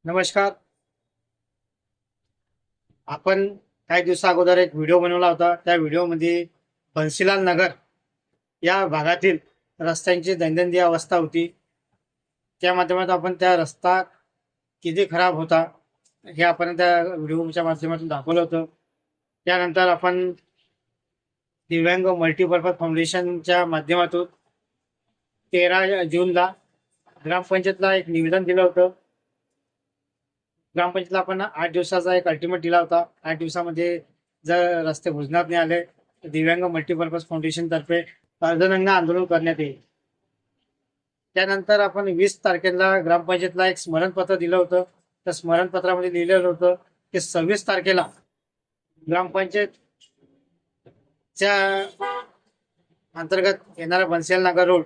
नमस्कार. आपण काही दिवसा अगोदर एक व्हिडिओ बनवला होता. त्या व्हिडिओमध्ये बन्सीलाल नगर या भागातील रस्त्यांची दैनंदिन अवस्था होती. त्या माध्यमातून आपण त्या रस्ता किती खराब होता हे आपण त्या व्हिडिओच्या माध्यमातून दाखवलं होतं. त्यानंतर आपण दिव्यांग मल्टीपर्पज फाउंडेशनच्या माध्यमातून 13 जूनला ग्रामपंचायतला एक निवेदन दिलं होतं. ग्रामपंचायतला आपण 8 दिवसाचा एक अल्टिमेट दिला होता. 8 दिवसामध्ये जर रस्ते बुजण्यात नाही आले तर दिव्यांग मल्टीपर्पज फाउंडेशन तर्फे अर्धनग्न आंदोलन करण्यात येईल. त्यानंतर आपण 20 तारखेला ग्रामपंचायतला एक स्मरणपत्र दिलं होतं. त्या स्मरणपत्रामध्ये लिहिलेलं होतं की 26 तारखेला ग्रामपंचायतच्या अंतर्गत येणारा बन्सीलाल नगर रोड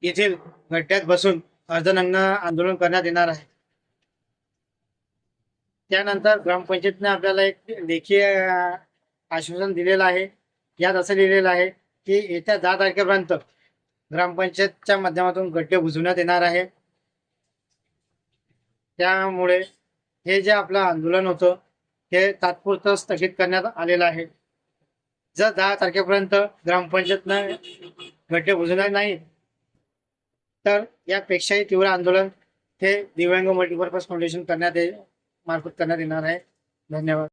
येथील गड्ड्यात बसून अर्धनग्न आंदोलन करण्यात येणार आहे. त्यानंतर ग्रामपंचायतने आपल्याला एक लेखी आश्वासन दिलेलं आहे. यात असं लिहिलेलं आहे की येत्या 10 तारखेपर्यंत ग्रामपंचायतच्या माध्यमातून गड्डे बुजवण्यात येणार आहे. त्यामुळे हे जे आपलं आंदोलन होतं हे तात्पुरतं स्थगित करण्यात आलेलं आहे. जर 10 तारखेपर्यंत ग्रामपंचायतनं गड्डे बुजवणार नाही तर यापेक्षाही तीव्र आंदोलन हे दिव्यांग मल्टीपर्पज फाउंडेशन मार्फत करण्यात येणार आहे. धन्यवाद.